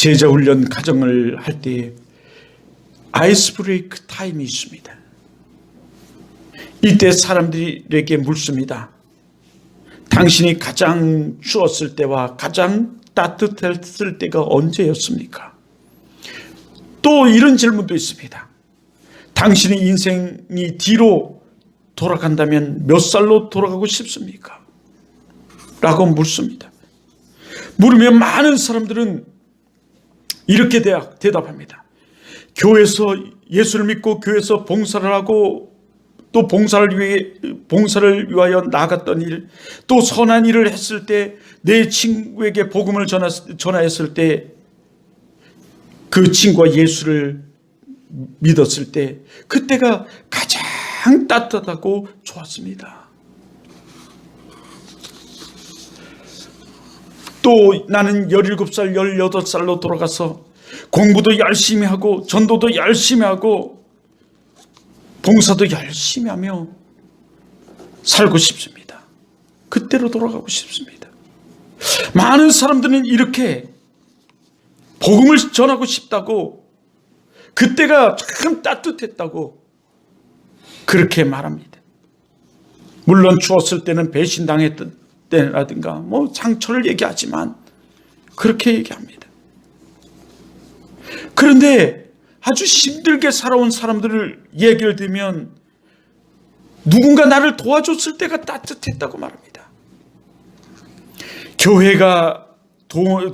제자 훈련 과정을 할 때 아이스 브레이크 타임이 있습니다. 이때 사람들에게 묻습니다. 당신이 가장 추웠을 때와 가장 따뜻했을 때가 언제였습니까? 또 이런 질문도 있습니다. 당신의 인생이 뒤로 돌아간다면 몇 살로 돌아가고 싶습니까? 라고 묻습니다. 물으면 많은 사람들은 이렇게 대답합니다. 교회에서 예수를 믿고 교회에서 봉사를 하고 또 봉사를 위하여 나갔던 일, 또 선한 일을 했을 때, 내 친구에게 복음을 전하였을 때, 그 친구가 예수를 믿었을 때, 그때가 가장 따뜻하고 좋았습니다. 또 나는 17살, 18살로 돌아가서 공부도 열심히 하고 전도도 열심히 하고 봉사도 열심히 하며 살고 싶습니다. 그때로 돌아가고 싶습니다. 많은 사람들은 이렇게 복음을 전하고 싶다고, 그때가 참 따뜻했다고 그렇게 말합니다. 물론 추웠을 때는 배신당했던 때라든가 뭐 상처를 얘기하지만 그렇게 얘기합니다. 그런데 아주 힘들게 살아온 사람들을 얘기를 들으면 누군가 나를 도와줬을 때가 따뜻했다고 말합니다.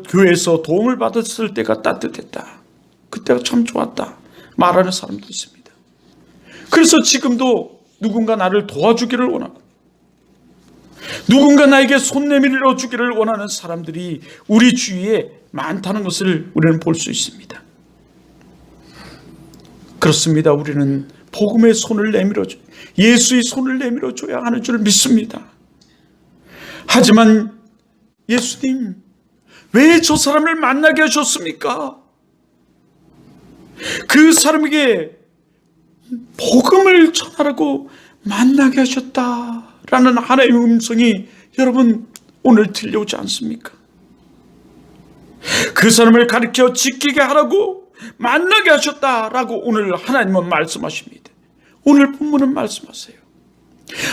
교회에서 도움을 받았을 때가 따뜻했다. 그때가 참 좋았다. 말하는 사람도 있습니다. 그래서 지금도 누군가 나를 도와주기를 원하고 누군가 나에게 손 내밀어 주기를 원하는 사람들이 우리 주위에 많다는 것을 우리는 볼 수 있습니다. 그렇습니다. 우리는 복음의 손을 내밀어줘, 예수의 손을 내밀어줘야 하는 줄 믿습니다. 하지만 예수님, 왜 저 사람을 만나게 하셨습니까? 그 사람에게 복음을 전하라고 만나게 하셨다라는 하나님의 음성이 여러분 오늘 들려오지 않습니까? 그 사람을 가르쳐 지키게 하라고 만나게 하셨다라고 오늘 하나님은 말씀하십니다. 오늘 본문은 말씀하세요.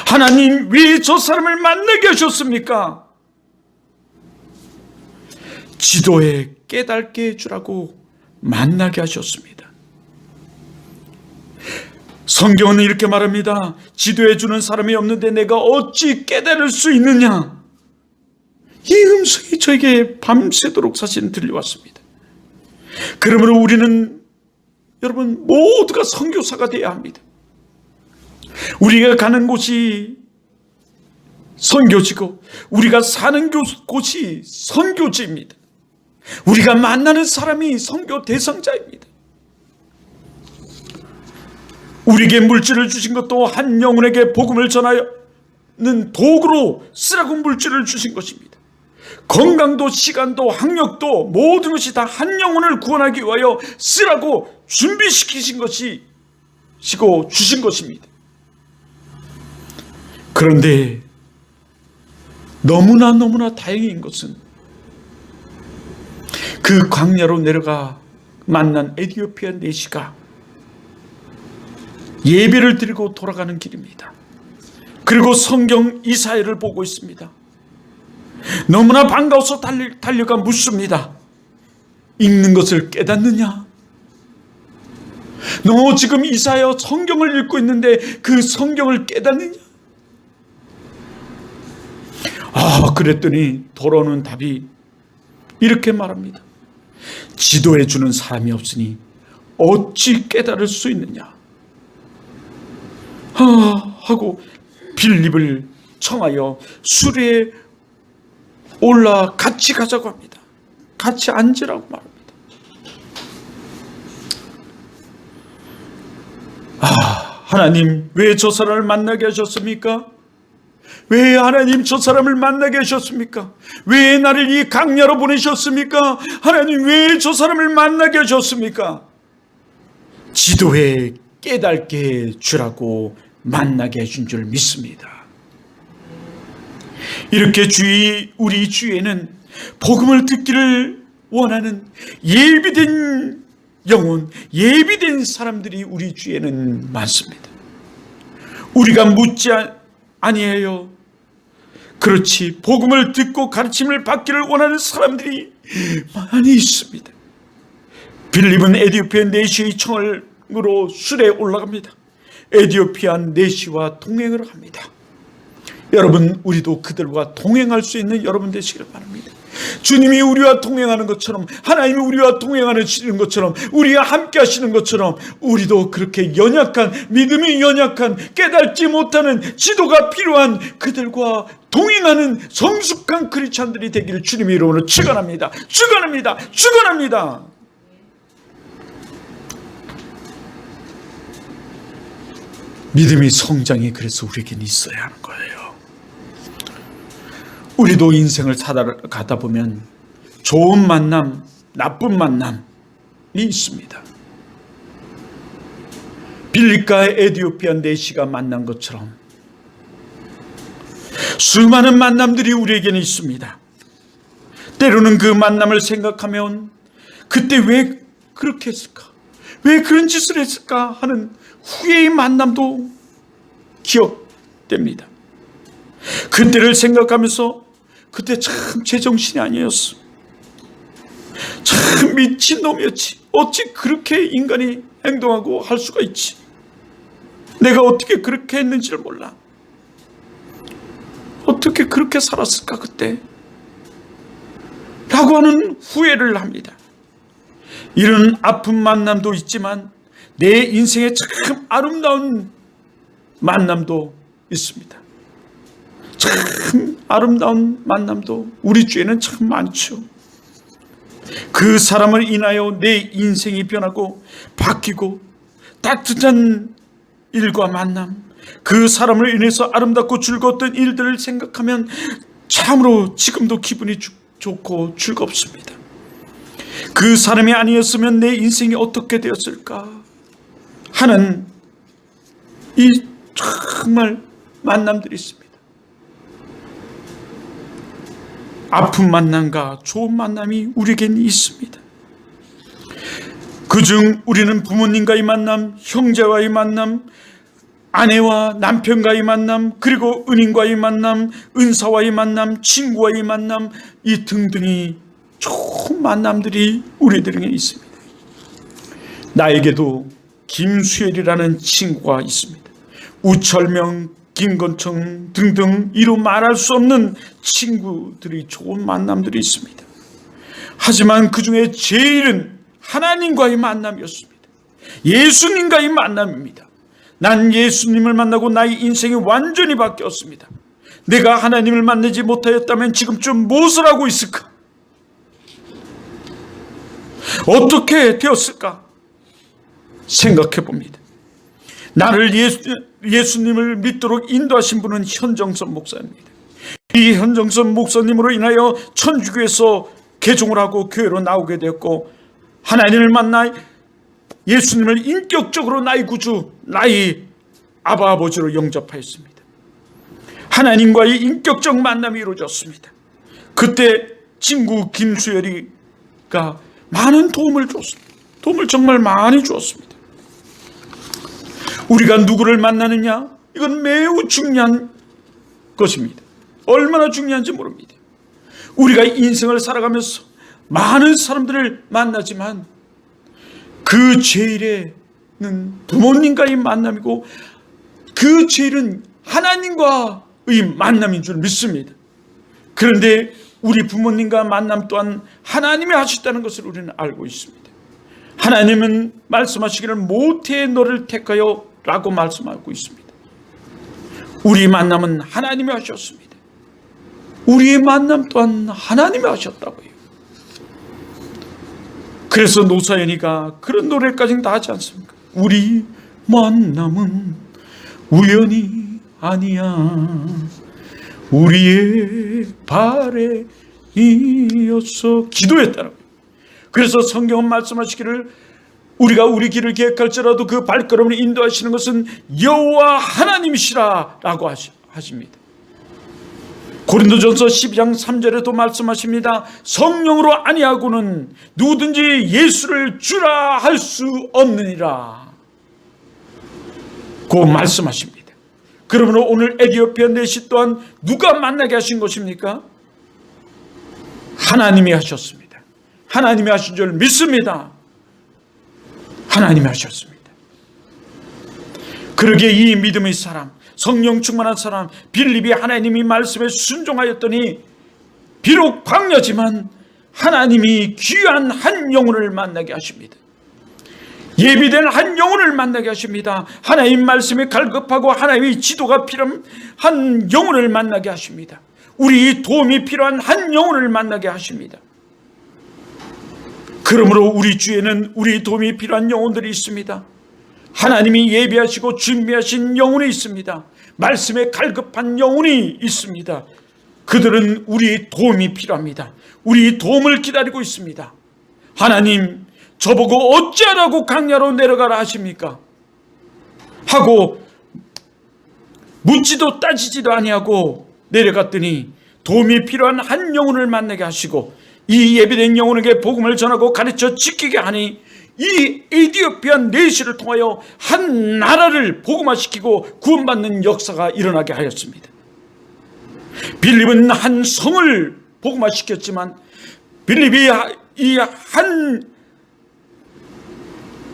하나님, 왜 저 사람을 만나게 하셨습니까? 지도에 깨닫게 해주라고 만나게 하셨습니다. 성경은 이렇게 말합니다. 지도해 주는 사람이 없는데 내가 어찌 깨달을 수 있느냐? 이 음성이 저에게 밤새도록 사실은 들려왔습니다. 그러므로 우리는 여러분 모두가 선교사가 되어야 합니다. 우리가 가는 곳이 선교지고 우리가 사는 곳이 선교지입니다. 우리가 만나는 사람이 선교 대상자입니다. 우리에게 물질을 주신 것도 한 영혼에게 복음을 전하는 도구로 쓰라고 물질을 주신 것입니다. 건강도 시간도 학력도 모든 것이 다 한 영혼을 구원하기 위하여 쓰라고 준비시키신 것이시고 주신 것입니다. 그런데 너무나 다행인 것은 그 광야로 내려가 만난 에티오피아 내시가 예배를 드리고 돌아가는 길입니다. 그리고 성경 이사야를 보고 있습니다. 너무나 반가워서 달려가 묻습니다. 읽는 것을 깨닫느냐? 너 지금 이사야 성경을 읽고 있는데 그 성경을 깨닫느냐? 그랬더니 돌아오는 답이 이렇게 말합니다. 지도해 주는 사람이 없으니 어찌 깨달을 수 있느냐? 하고 빌립을 청하여 수레에 올라 같이 가자고 합니다. 같이 앉으라고 말합니다. 하나님, 왜 저 사람을 만나게 하셨습니까? 왜 하나님 저 사람을 만나게 하셨습니까? 왜 나를 이 강야로 보내셨습니까? 하나님, 왜 저 사람을 만나게 하셨습니까? 지도해 깨닫게 주라고 만나게 해준 줄 믿습니다. 이렇게 우리 주위에는 복음을 듣기를 원하는 예비된 영혼, 예비된 사람들이 우리 주위에는 많습니다. 우리가 묻지 아니해요. 그렇지, 복음을 듣고 가르침을 받기를 원하는 사람들이 많이 있습니다. 빌립은 에디오피아 내시의 청을 술에 올라갑니다. 에디오피아 내시와 동행을 합니다. 여러분, 우리도 그들과 동행할 수 있는 여러분 되시기를 바랍니다. 주님이 우리와 동행하는 것처럼, 하나님이 우리와 동행하시는 것처럼, 우리와 함께 하시는 것처럼 우리도 그렇게 연약한, 믿음이 연약한, 깨닫지 못하는, 지도가 필요한 그들과 동행하는 성숙한 크리스찬들이 되기를 주님의 이름으로 축원합니다. 축원합니다. 축원합니다. 믿음의 성장이 그래서 우리에겐 있어야 하는 거예요. 우리도 인생을 살아가다 보면 좋은 만남, 나쁜 만남이 있습니다. 빌립과 에디오피아 내시가 만난 것처럼 수많은 만남들이 우리에게는 있습니다. 때로는 그 만남을 생각하면 그때 왜 그렇게 했을까? 왜 그런 짓을 했을까? 하는 후회의 만남도 기억됩니다. 그때를 생각하면서 그때 참 제정신이 아니었어. 참 미친놈이었지. 어찌 그렇게 인간이 행동하고 할 수가 있지. 내가 어떻게 그렇게 했는지를 몰라. 어떻게 그렇게 살았을까 그때? 라고 하는 후회를 합니다. 이런 아픈 만남도 있지만 내 인생에 참 아름다운 만남도 있습니다. 참 아름다운 만남도 우리 주위에는 참 많죠. 그 사람을 인하여 내 인생이 변하고 바뀌고 따뜻한 일과 만남, 그 사람을 인해서 아름답고 즐거웠던 일들을 생각하면 참으로 지금도 기분이 좋고 즐겁습니다. 그 사람이 아니었으면 내 인생이 어떻게 되었을까 하는 이 정말 만남들이 있습니다. 아픈 만남과 좋은 만남이 우리에겐 있습니다. 그중 우리는 부모님과의 만남, 형제와의 만남, 아내와 남편과의 만남, 그리고 은인과의 만남, 은사와의 만남, 친구와의 만남, 이 등등이 좋은 만남들이 우리들에게 있습니다. 나에게도 김수열이라는 친구가 있습니다. 우철명, 김건청 등등 이루 말할 수 없는 친구들이, 좋은 만남들이 있습니다. 하지만 그 중에 제일은 하나님과의 만남이었습니다. 예수님과의 만남입니다. 난 예수님을 만나고 나의 인생이 완전히 바뀌었습니다. 내가 하나님을 만나지 못하였다면 지금쯤 무엇을 하고 있을까? 어떻게 되었을까? 생각해 봅니다. 나를 예수님을 믿도록 인도하신 분은 현정선 목사입니다. 이 현정선 목사님으로 인하여 천주교에서 개종을 하고 교회로 나오게 되었고, 하나님을 만나 예수님을 인격적으로 나의 구주, 나의 아바 아버지로 영접하였습니다. 하나님과의 인격적 만남이 이루어졌습니다. 그때 친구 김수열이가 많은 도움을 줬습니다. 도움을 정말 많이 주었습니다. 우리가 누구를 만나느냐, 이건 매우 중요한 것입니다. 얼마나 중요한지 모릅니다. 우리가 인생을 살아가면서 많은 사람들을 만나지만 그 제일에는 부모님과의 만남이고 그 제일은 하나님과의 만남인 줄 믿습니다. 그런데 우리 부모님과 만남 또한 하나님이 하셨다는 것을 우리는 알고 있습니다. 하나님은 말씀하시기를 모태의 너를 택하여 라고 말씀하고 있습니다. 우리 만남은 하나님이 하셨습니다. 우리의 만남 또한 하나님이 하셨다고요. 그래서 노사연이가 그런 노래까지 다 하지 않습니까? 우리 만남은 우연이 아니야, 우리의 바램이었어 기도했다라고요. 그래서 성경은 말씀하시기를 우리가 우리 길을 계획할지라도 그 발걸음을 인도하시는 것은 여호와 하나님이시라 라고 하십니다. 고린도전서 12장 3절에도 말씀하십니다. 성령으로 아니하고는 누구든지 예수를 주라 할 수 없느니라 고 말씀하십니다. 그러므로 오늘 에디오피아 내시 또한 누가 만나게 하신 것입니까? 하나님이 하셨습니다. 하나님이 하신 줄 믿습니다. 하나님이 하셨습니다. 그러기에 이 믿음의 사람, 성령 충만한 사람 빌립이 하나님이 말씀에 순종하였더니 비록 광야지만 하나님이 귀한 한 영혼을 만나게 하십니다. 예비된 한 영혼을 만나게 하십니다. 하나님 말씀에 갈급하고 하나님의 지도가 필요한 한 영혼을 만나게 하십니다. 우리 도움이 필요한 한 영혼을 만나게 하십니다. 그러므로 우리 주에는 우리 도움이 필요한 영혼들이 있습니다. 하나님이 예비하시고 준비하신 영혼이 있습니다. 말씀에 갈급한 영혼이 있습니다. 그들은 우리 도움이 필요합니다. 우리 도움을 기다리고 있습니다. 하나님, 저보고 어찌하라고 강야로 내려가라 하십니까? 하고 묻지도 따지지도 아니하고 내려갔더니 도움이 필요한 한 영혼을 만나게 하시고 이 예비된 영혼에게 복음을 전하고 가르쳐 지키게 하니 이 에디오피아 내시를 통하여 한 나라를 복음화시키고 구원받는 역사가 일어나게 하였습니다. 빌립은 한 성을 복음화시켰지만 빌립이 이 한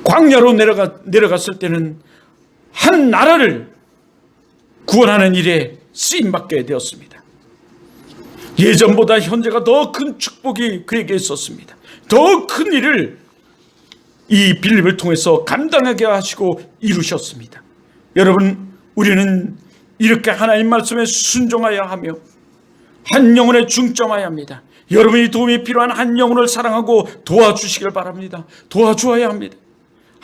광야로 내려갔을 때는 한 나라를 구원하는 일에 쓰임받게 되었습니다. 예전보다 현재가 더 큰 축복이 그에게 있었습니다. 더 큰 일을 이 빌립을 통해서 감당하게 하시고 이루셨습니다. 여러분, 우리는 이렇게 하나님 말씀에 순종하여야 하며 한 영혼에 중점하여야 합니다. 여러분이 도움이 필요한 한 영혼을 사랑하고 도와주시길 바랍니다. 도와주어야 합니다.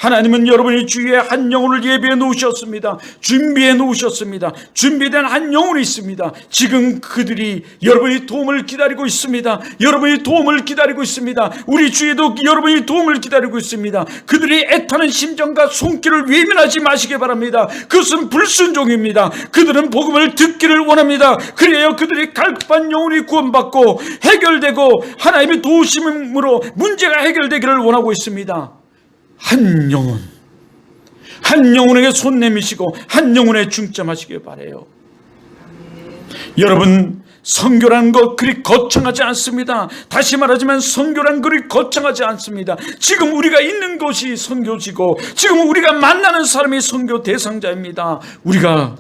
하나님은 여러분의 주위에 한 영혼을 예비해 놓으셨습니다. 준비해 놓으셨습니다. 준비된 한 영혼이 있습니다. 지금 그들이 여러분의 도움을 기다리고 있습니다. 여러분의 도움을 기다리고 있습니다. 우리 주위에도 여러분의 도움을 기다리고 있습니다. 그들이 애타는 심정과 손길을 외면하지 마시기 바랍니다. 그것은 불순종입니다. 그들은 복음을 듣기를 원합니다. 그래야 그들이 갈급한 영혼이 구원받고 해결되고 하나님의 도우심으로 문제가 해결되기를 원하고 있습니다. 한 영혼에게 손 내미시고 한 영혼에 중점하시길 바라요. 여러분, 선교라는 것 그리 거창하지 않습니다. 다시 말하지만 선교라는 그리 거창하지 않습니다. 지금 우리가 있는 곳이 선교지고 지금 우리가 만나는 사람이 선교 대상자입니다. 우리가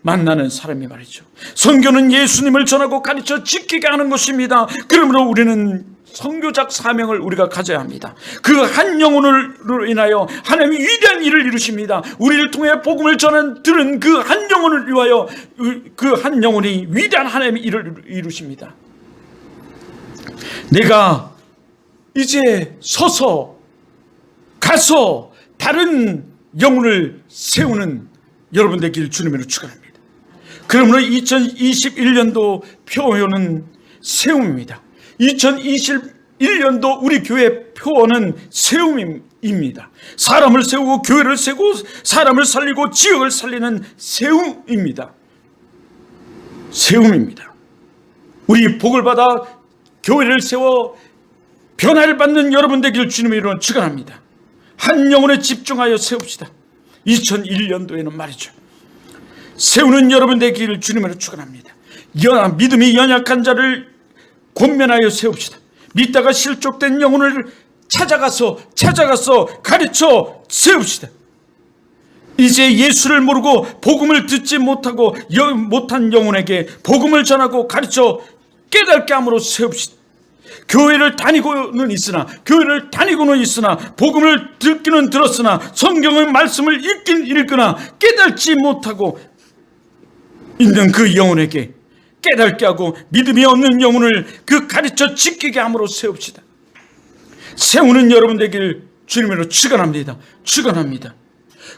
만나는 사람이 말이죠. 선교는 예수님을 전하고 가르쳐 지키게 하는 것입니다. 그러므로 우리는 선교적 사명을 우리가 가져야 합니다. 그 한 영혼으로 인하여 하나님이 위대한 일을 이루십니다. 우리를 통해 복음을 들은 그 한 영혼을 위하여 그 한 영혼이 위대한 하나님의 일을 이루십니다. 내가 이제 서서 가서 다른 영혼을 세우는 여러분 되길 주님으로 축원합니다. 그러므로 2021년도 표어는 세움입니다. 2021년도 우리 교회 표어는 세움입니다. 사람을 세우고 교회를 세우고 사람을 살리고 지역을 살리는 세움입니다. 세움입니다. 우리 복을 받아 교회를 세워 변화를 받는 여러분 되길 주님의 이름으로 축원합니다. 한 영혼에 집중하여 세웁시다. 2001년도에는 말이죠. 세우는 여러분 되기를 주님으로 축원합니다. 믿음이 연약한 자를 권면하여 세웁시다. 믿다가 실족된 영혼을 찾아가서 가르쳐 세웁시다. 이제 예수를 모르고 복음을 듣지 못한 영혼에게 복음을 전하고 가르쳐 깨닫게 함으로 세웁시다. 교회를 다니고는 있으나 복음을 듣기는 들었으나 성경의 말씀을 읽긴 읽거나 깨닫지 못하고 있는 그 영혼에게 깨닫게 하고 믿음이 없는 영혼을 그 가르쳐 지키게 함으로 세웁시다. 세우는 여러분 되길 주님으로 축원합니다.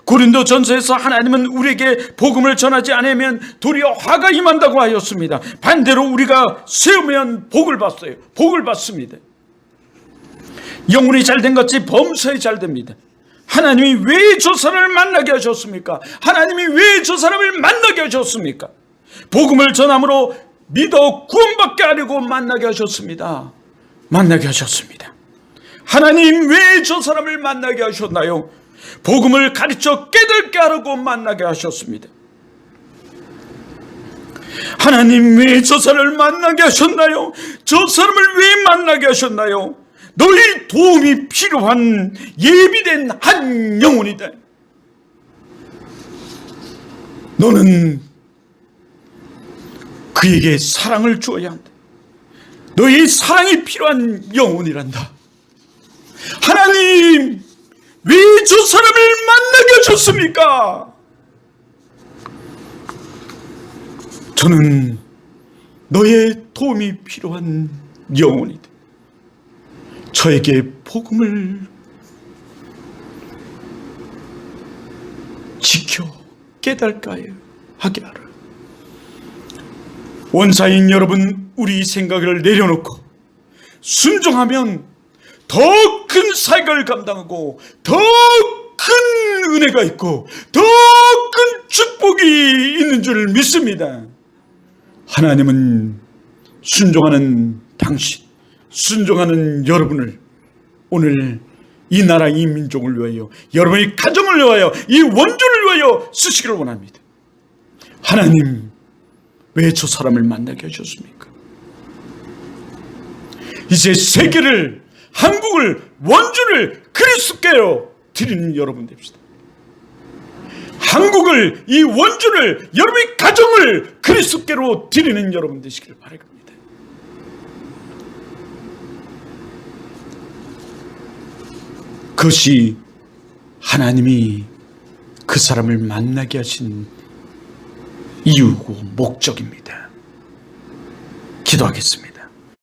고린도 전서에서 하나님은 우리에게 복음을 전하지 않으면 도리어 화가 임한다고 하였습니다. 반대로 우리가 세우면 복을 받습니다. 영혼이 잘된 같이 범사에 잘됩니다. 하나님이 왜 저 사람을 만나게 하셨습니까? 복음을 전함으로 믿어 구원받게 하려고 만나게 하셨습니다. 만나게 하셨습니다. 하나님 왜 저 사람을 만나게 하셨나요? 복음을 가르쳐 깨닫게 하려고 만나게 하셨습니다. 하나님 왜 저 사람을 만나게 하셨나요? 저 사람을 왜 만나게 하셨나요? 너희 도움이 필요한 예비된 한 영혼이다. 너는 그에게 사랑을 주어야 한다. 너희 사랑이 필요한 영혼이란다. 하나님 왜 저 사람을 만나게 하셨습니까? 저는 너의 도움이 필요한 영혼이다. 저에게 복음을 지켜 깨달게 하게 하라. 원사인 여러분, 우리 생각을 내려놓고 순종하면 더 큰 사역을 감당하고 더 큰 은혜가 있고 더 큰 축복이 있는 줄 믿습니다. 하나님은 순종하는 당신, 순종하는 여러분을 오늘 이 나라 이 민족을 위하여, 여러분의 가정을 위하여, 이 원조를 위하여 쓰시기를 원합니다. 하나님 왜 저 사람을 만나게 하셨습니까? 이제 세계를, 한국을, 원주를 그리스도께로 드리는 여러분 됩시다. 한국을, 이 원주를, 여러분의 가정을 그리스도께로 드리는 여러분 되시기를 바랍니다. 그것이 하나님이 그 사람을 만나게 하신 이유고 목적입니다. 기도하겠습니다.